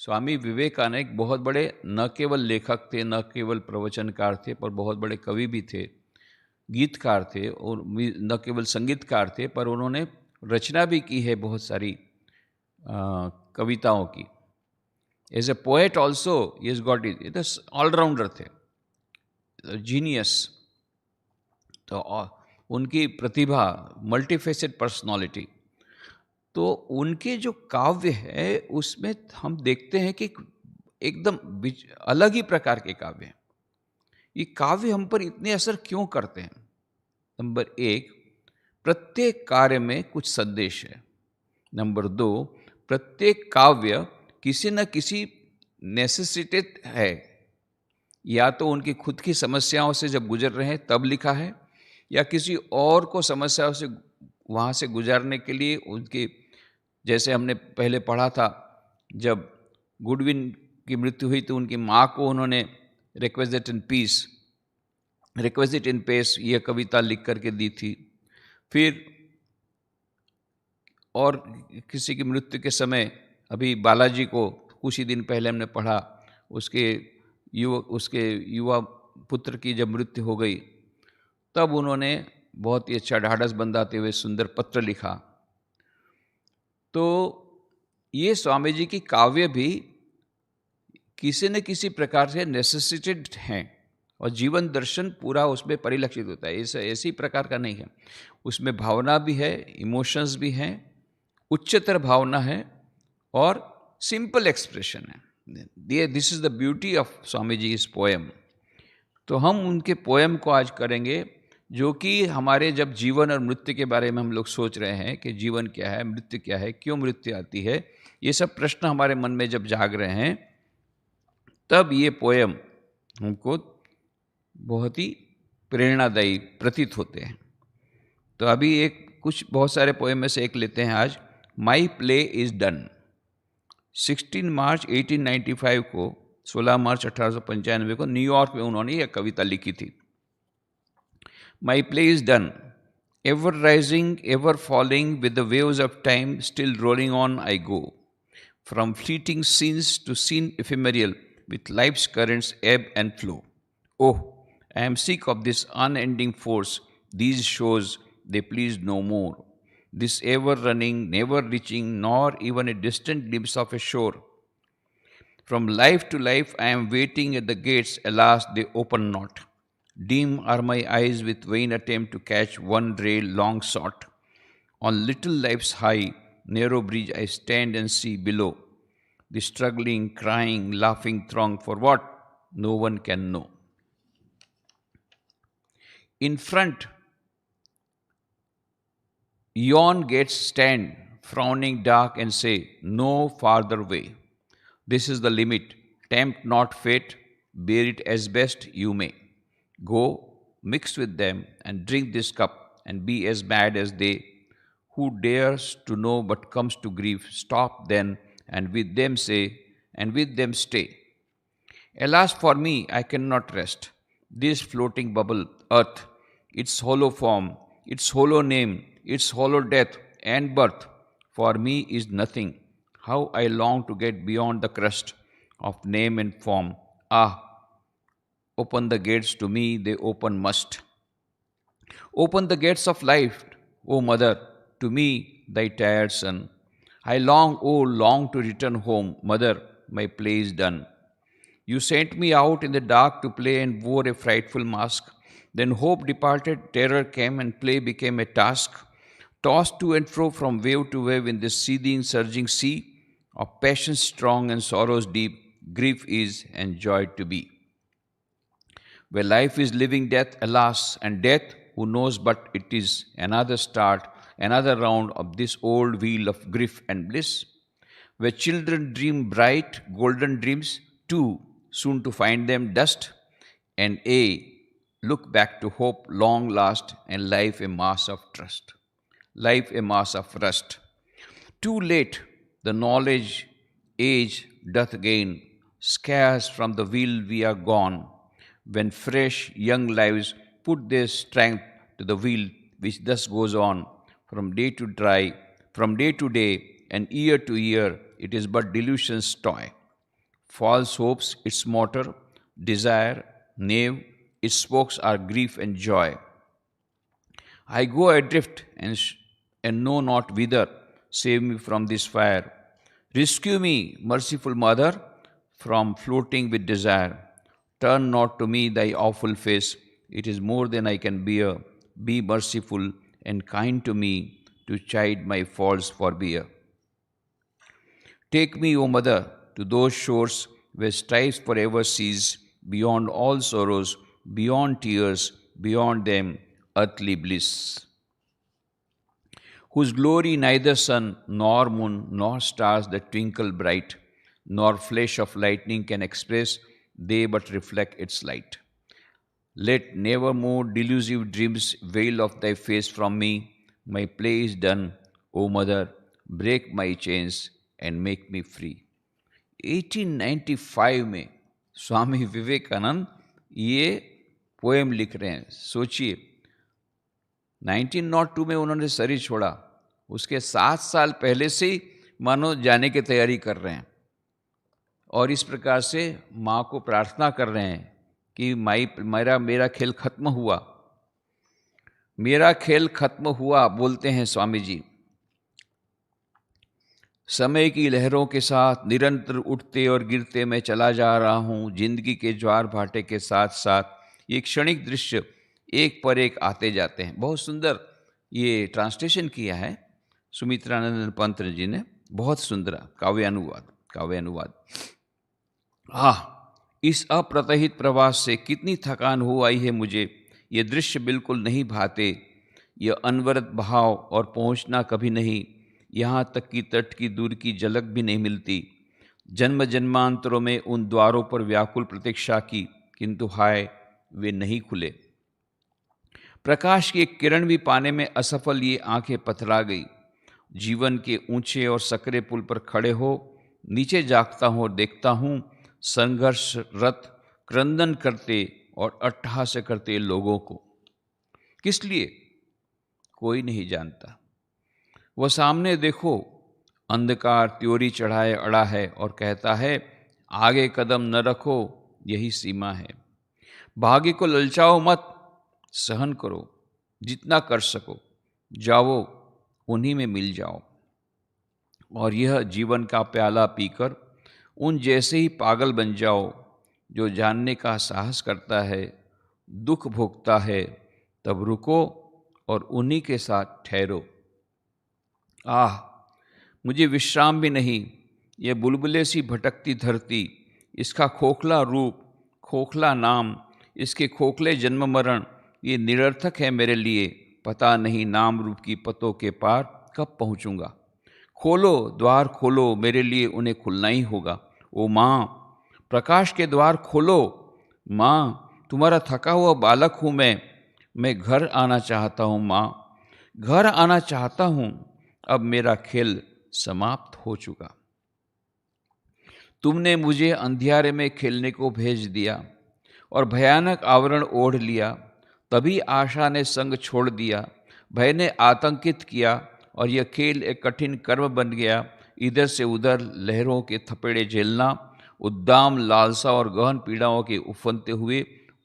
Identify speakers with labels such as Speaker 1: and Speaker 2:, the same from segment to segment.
Speaker 1: स्वामी विवेकानंद एक बहुत बड़े न केवल लेखक थे, न केवल प्रवचनकार थे, पर बहुत बड़े कवि भी थे, गीतकार थे और न केवल संगीतकार थे, पर उन्होंने रचना भी की है बहुत सारी कविताओं की। As a poet also he is got it, allrounder थे, जीनियस। तो उनकी प्रतिभा, मल्टीफेसेड पर्सनालिटी। तो उनके जो काव्य है उसमें हम देखते हैं कि एकदम अलग ही प्रकार के काव्य हैं। ये काव्य हम पर इतने असर क्यों करते हैं? नंबर एक, प्रत्येक कार्य में कुछ संदेश है। नंबर दो, प्रत्येक काव्य किसी न किसी नेसेसिटेड है, या तो उनकी खुद की समस्याओं से जब गुजर रहे हैं तब लिखा है, या किसी और को समस्याओं से वहाँ से गुजारने के लिए उनकी, जैसे हमने पहले पढ़ा था, जब गुडविन की मृत्यु हुई तो उनकी माँ को उन्होंने रिक्वेस्ट इन पेस ये कविता लिख करके दी थी। फिर और किसी की मृत्यु के समय, अभी बालाजी को कुछ ही दिन पहले हमने पढ़ा, उसके युवा पुत्र की जब मृत्यु हो गई, तब उन्होंने बहुत ही अच्छा ढाढ़स बंधाते हुए सुंदर पत्र लिखा। तो ये स्वामी जी की काव्य भी किसी न किसी प्रकार से नेसेसिटेड हैं, और जीवन दर्शन पूरा उसमें परिलक्षित होता है। ऐसी प्रकार का नहीं है, उसमें भावना भी है, इमोशंस भी हैं, उच्चतर भावना है और सिंपल एक्सप्रेशन है। This is the beauty of Swami ji इस पोएम। तो हम उनके पोएम को आज करेंगे, जो कि हमारे जब जीवन और मृत्यु के बारे में हम लोग सोच रहे हैं कि जीवन क्या है, मृत्यु क्या है, क्यों मृत्यु आती है, ये सब प्रश्न हमारे मन में जब जाग रहे हैं, तब ये पोएम हमको बहुत ही प्रेरणादायी प्रतीत होते हैं। तो अभी बहुत सारे पोएम में से एक लेते हैं आज। माई प्ले इज डन। 16 मार्च 1895 को, 16 मार्च 1895 को न्यूयॉर्क में उन्होंने यह कविता लिखी थी। My play is done, ever rising ever falling with the waves of time still rolling on I go, from fleeting scenes to scene ephemeral with life's currents ebb and flow. Oh, I am sick of this unending force. These shores, they please no more. This ever running, never reaching, nor even a distant glimpse of a shore. From life to life, I am waiting at the gates. Alas, they open not. Dim are my eyes with vain attempt to catch one ray long sought. On little life's high, narrow bridge I stand and see below the struggling, crying, laughing throng, for what? No one can know. In front, yon gates stand, frowning dark, and say, no farther way. This is the limit. Tempt not fate, bear it as best you may. Go, mix with them, and drink this cup, and be as mad as they. Who dares to know but comes to grief, stop then, and with them say, and with them stay. Alas for me, I cannot rest. This floating bubble, earth, its hollow form, its hollow name, its hollow death and birth, for me is nothing. How I long to get beyond the crust of name and form. Ah, open the gates to me, they open must. Open the gates of life, O mother, to me, thy tired son. I long, oh, long to return home, mother, my play is done. You sent me out in the dark to play and wore a frightful mask. Then hope departed, terror came, and play became a task. Tossed to and fro from wave to wave in this seething, surging sea of passions strong and sorrows deep, grief is and joy to be. Where life is living death, alas, and death, who knows but it is another start, another round of this old wheel of grief and bliss. Where children dream bright, golden dreams, too soon to find them dust, and look back to hope long last, and life a mass of trust. Life a mass of rust. Too late the knowledge age doth gain, scarce from the wheel we are gone, when fresh young lives put their strength to the wheel which thus goes on, from day to day, and year to year, it is but delusion's toy. false hopes its motor, desire, knave, its spokes are grief and joy. I go adrift and know not whither. Save me from this fire. Rescue me, merciful Mother, from floating with desire. Turn not to me thy awful face. It is more than I can bear. Be merciful and kind to me, to chide my faults forbear. Take me, O Mother, to those shores where strife forever cease, beyond all sorrows, beyond tears, beyond them, earthly bliss, whose glory neither sun nor moon nor stars that twinkle bright, nor flash of lightning can express, they but reflect its light. Let never more delusive dreams veil of thy face from me. My play is done, O Mother, break my chains and make me free. 1895 में स्वामी विवेकानंद ये poem लिख रहे हैं. सोचिए, 1902 में उन्होंने शरीर छोड़ा, उसके 7 साल पहले से ही मानो जाने की तैयारी कर रहे हैं और इस प्रकार से माँ को प्रार्थना कर रहे हैं कि मेरा खेल खत्म हुआ, मेरा खेल खत्म हुआ, बोलते हैं स्वामी जी. समय की लहरों के साथ निरंतर उठते और गिरते मैं चला जा रहा हूँ, जिंदगी के ज्वार भाटे के साथ साथ. ये क्षणिक दृश्य एक पर एक आते जाते हैं. बहुत सुंदर ये ट्रांसलेशन किया है सुमित्रानंद पंत जी ने, बहुत सुंदर काव्यानुवाद. इस अप्रतहित प्रवास से कितनी थकान हो आई है मुझे. ये दृश्य बिल्कुल नहीं भाते, ये अनवरत भाव और पहुँचना कभी नहीं. यहाँ तक कि तट की दूर की झलक भी नहीं मिलती. जन्म जन्मांतरों में उन द्वारों पर व्याकुल प्रतीक्षा की, किंतु हाय वे नहीं खुले. प्रकाश की एक किरण भी पाने में असफल ये आंखें पथरा गई. जीवन के ऊंचे और सकरे पुल पर खड़े हो नीचे जागता हूँ और देखता हूँ संघर्षरत क्रंदन करते और अट्टहास करते लोगों को. किस लिए? कोई नहीं जानता. वह सामने देखो, अंधकार त्योरी चढ़ाए अड़ा है और कहता है आगे कदम न रखो, यही सीमा है. भाग्य को ललचाओ मत, सहन करो जितना कर सको, जाओ उन्हीं में मिल जाओ. और यह जीवन का प्याला पीकर उन जैसे ही पागल बन जाओ जो जानने का साहस करता है, दुख भोगता है. तब रुको और उन्हीं के साथ ठहरो. मुझे विश्राम भी नहीं. ये बुलबुले सी भटकती धरती, इसका खोखला रूप, खोखला नाम, इसके खोखले जन्म मरण, ये निरर्थक है मेरे लिए. पता नहीं नाम रूप की पतों के पार कब पहुंचूंगा. खोलो द्वार खोलो, मेरे लिए उन्हें खुलना ही होगा. ओ माँ, प्रकाश के द्वार खोलो. माँ, तुम्हारा थका हुआ बालक हूँ मैं घर आना चाहता हूँ. माँ, घर आना चाहता हूँ. अब मेरा खेल समाप्त हो चुका. तुमने मुझे अंधियारे में खेलने को भेज दिया और भयानक आवरण ओढ़ लिया. तभी आशा ने संग छोड़ दिया, भय ने आतंकित किया और यह खेल एक कठिन कर्म बन गया. इधर से उधर लहरों के थपेड़े झेलना, उद्दाम लालसा और गहन पीड़ाओं के उफनते हुए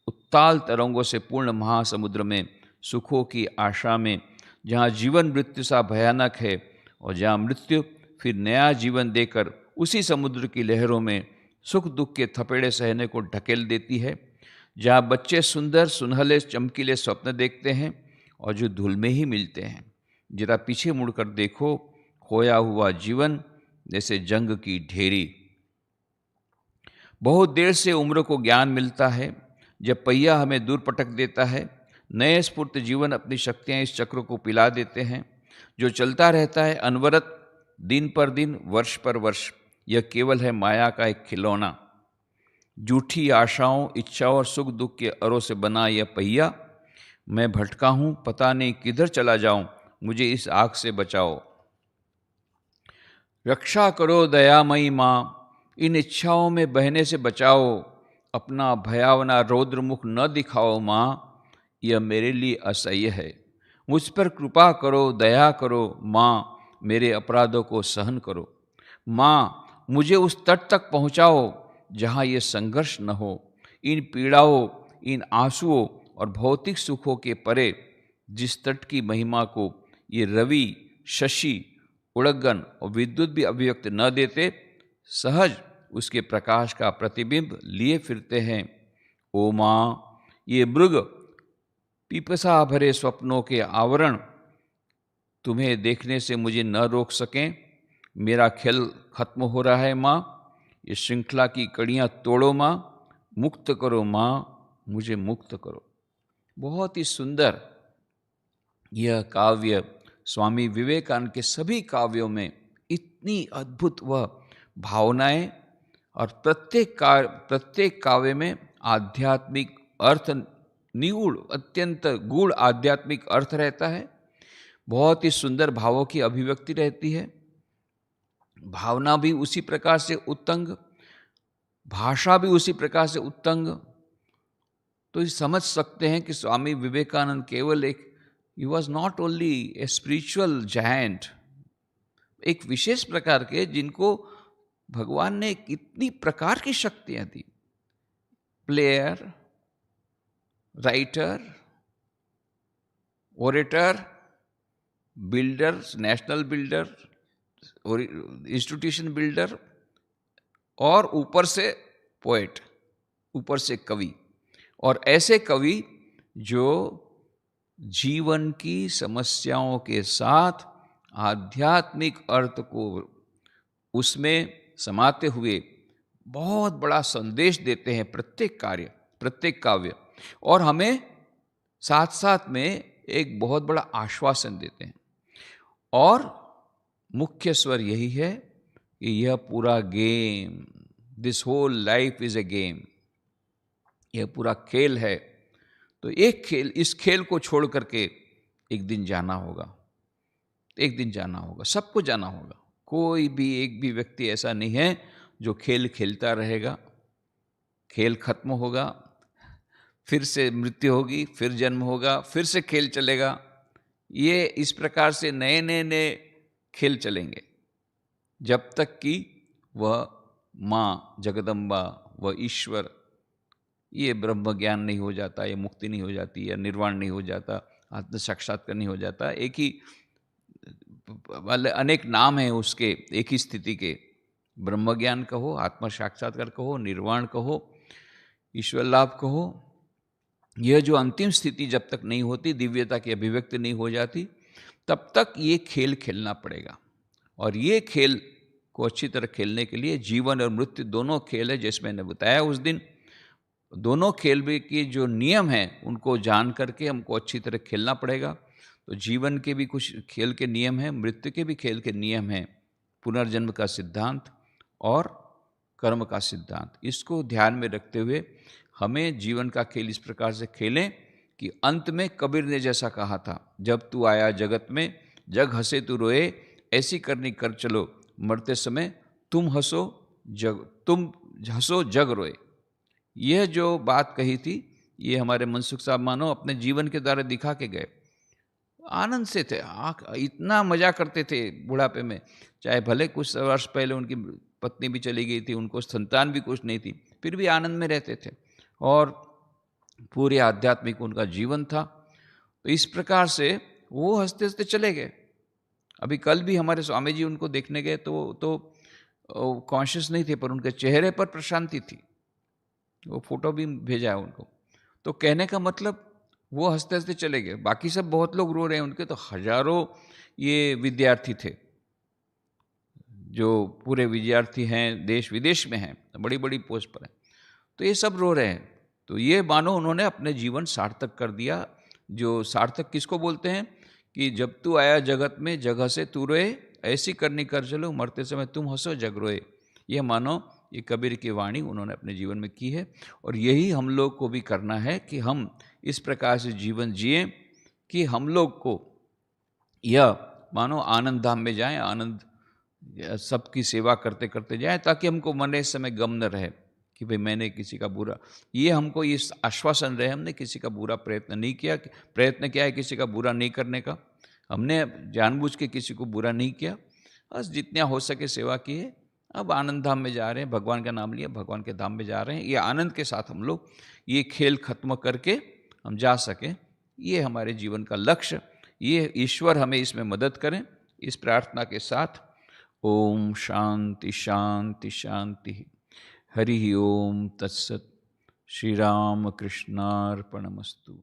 Speaker 1: उत्ताल तरंगों से पूर्ण महासमुद्र में सुखों की आशा में, जहाँ जीवन मृत्यु सा भयानक है और जहाँ मृत्यु फिर नया जीवन देकर उसी समुद्र की लहरों में सुख दुख के थपेड़े सहने को ढकेल देती है. जहाँ बच्चे सुंदर सुनहले चमकीले स्वप्न देखते हैं और जो धूल में ही मिलते हैं. जरा पीछे मुड़कर देखो, खोया हुआ जीवन जैसे जंग की ढेरी. बहुत देर से उम्र को ज्ञान मिलता है जब पहिया हमें दूर पटक देता है. नए स्फूर्त जीवन अपनी शक्तियाँ इस चक्र को पिला देते हैं जो चलता रहता है अनवरत, दिन पर दिन, वर्ष पर वर्ष. यह केवल है माया का एक खिलौना. झूठी आशाओं, इच्छाओं और सुख दुख के अरों से बना यह पहिया. मैं भटका हूँ, पता नहीं किधर चला जाऊं, मुझे इस आग से बचाओ. रक्षा करो दयामयी माँ, इन इच्छाओं में बहने से बचाओ. अपना भयावना रौद्र मुख न दिखाओ माँ, यह मेरे लिए असह्य है. मुझ पर कृपा करो, दया करो माँ, मेरे अपराधों को सहन करो. माँ, मुझे उस तट तक पहुँचाओ जहाँ ये संघर्ष न हो। इन पीड़ाओं, इन आंसुओं और भौतिक सुखों के परे जिस तट की महिमा को ये रवि, शशि, उड़गन और विद्युत भी अभिव्यक्त न देते, सहज उसके प्रकाश का प्रतिबिंब लिए फिरते हैं। ओ माँ, ये मृग पिपसा भरे स्वप्नों के आवरण तुम्हें देखने से मुझे न रोक सकें। मेरा खेल खत्म हो रहा है माँ, ये श्रृंखला की कड़ियाँ तोड़ो माँ, मुक्त करो माँ, मुझे मुक्त करो। बहुत ही सुंदर यह काव्य स्वामी विवेकानंद के सभी काव्यों में इतनी अद्भुत वह भावनाएं और प्रत्येक काव्य में आध्यात्मिक अर्थ, निगूढ़, अत्यंत गूढ़ आध्यात्मिक अर्थ रहता है। बहुत ही सुंदर भावों की अभिव्यक्ति रहती है। भावना भी उसी प्रकार से उत्तंग, भाषा भी उसी प्रकार से उत्तंग। तो ये समझ सकते हैं कि स्वामी विवेकानंद केवल एक, he was not only a spiritual giant, एक विशेष प्रकार के जिनको भगवान ने कितनी प्रकार की शक्तियां दी। Player, writer, orator, builder, national builder, institution builder, और ऊपर से पोएट, ऊपर से कवि। और ऐसे कवि जो जीवन की समस्याओं के साथ आध्यात्मिक अर्थ को उसमें समाते हुए बहुत बड़ा संदेश देते हैं प्रत्येक काव्य, और हमें साथ साथ में एक बहुत बड़ा आश्वासन देते हैं। और मुख्य स्वर यही है कि यह पूरा game, this whole life is a game, यह पूरा खेल है। तो एक खेल, इस खेल को छोड़ करके एक दिन जाना होगा, एक दिन जाना होगा, सबको जाना होगा। कोई भी एक भी व्यक्ति ऐसा नहीं है जो खेल खेलता रहेगा। खेल खत्म होगा, फिर से मृत्यु होगी, फिर जन्म होगा, फिर से खेल चलेगा। ये इस प्रकार से नए नए नए खेल चलेंगे जब तक कि वह माँ जगदम्बा, वह ईश्वर, ये ब्रह्म ज्ञान नहीं हो जाता, ये मुक्ति नहीं हो जाती, या निर्वाण नहीं हो जाता, आत्म साक्षात्कार नहीं हो जाता। एक ही वाले अनेक नाम हैं उसके, एक ही स्थिति के। ब्रह्म ज्ञान कहो, आत्म साक्षात्कार कहो, निर्वाण कहो, ईश्वर लाभ कहो। यह जो अंतिम स्थिति जब तक नहीं होती, दिव्यता की अभिव्यक्ति नहीं हो जाती, तब तक ये खेल खेलना पड़ेगा। और ये खेल को अच्छी तरह खेलने के लिए जीवन और मृत्यु दोनों खेल है, जैसे मैंने बताया उस दिन। दोनों खेल भी के जो नियम हैं उनको जान करके हमको अच्छी तरह खेलना पड़ेगा। तो जीवन के भी कुछ खेल के नियम हैं, मृत्यु के भी खेल के नियम हैं, पुनर्जन्म का सिद्धांत और कर्म का सिद्धांत। इसको ध्यान में रखते हुए हमें जीवन का खेल इस प्रकार से खेलें कि अंत में कबीर ने जैसा कहा था, जब तू आया जगत में, जग हंसे तू रोए, ऐसी करनी कर चलो, मरते समय तुम हंसो जग रोए। यह जो बात कही थी, ये हमारे मनसुख साहब मानो अपने जीवन के द्वारा दिखा के गए। आनंद से थे, इतना मजा करते थे बुढ़ापे में। चाहे भले कुछ वर्ष पहले उनकी पत्नी भी चली गई थी, उनको संतान भी कुछ नहीं थी, फिर भी आनंद में रहते थे और पूरे आध्यात्मिक उनका जीवन था। तो इस प्रकार से वो हंसते हंसते चले गए। अभी कल भी हमारे स्वामी जी उनको देखने गए तो कॉन्शियस नहीं थे, पर उनके चेहरे पर प्रशांति थी। वो फोटो भी भेजा है उनको। तो कहने का मतलब वो हंसते हंसते चले गए, बाकी सब बहुत लोग रो रहे हैं। उनके तो हजारों ये विद्यार्थी थे, जो पूरे विद्यार्थी हैं, देश विदेश में हैं, बड़ी बड़ी पोस्ट पर हैं। तो ये सब रो रहे हैं। तो ये मानो उन्होंने अपने जीवन सार्थक कर दिया। जो सार्थक किसको बोलते हैं कि जब तू आया जगत में, जगह से तू रोए, ऐसी करनी कर चलो, मरते समय तुम हंसो जग रोए। यह मानो ये कबीर की वाणी उन्होंने अपने जीवन में की है। और यही हम लोग को भी करना है कि हम इस प्रकार से जीवन जिए कि हम लोग को यह मानो आनंद धाम में जाएं, आनंद सबकी सेवा करते करते जाएं, ताकि हमको मन इस समय गम न रहे कि भाई मैंने किसी का बुरा, ये हमको इस आश्वासन रहे हमने किसी का बुरा प्रयत्न नहीं किया। प्रयत्न किया है किसी का बुरा नहीं करने का, हमने जानबूझ के किसी को बुरा नहीं किया, बस जितना हो सके सेवा की है। अब आनंद धाम में जा रहे हैं, भगवान का नाम लिया, भगवान के धाम में जा रहे हैं। ये आनंद के साथ हम लोग ये खेल खत्म करके हम जा सकें, ये हमारे जीवन का लक्ष्य, ये ईश्वर हमें इसमें मदद करें। इस प्रार्थना के साथ ओम शांति शांति शांति। हरि ओम तत्सत। श्री राम कृष्णार्पणमस्तु।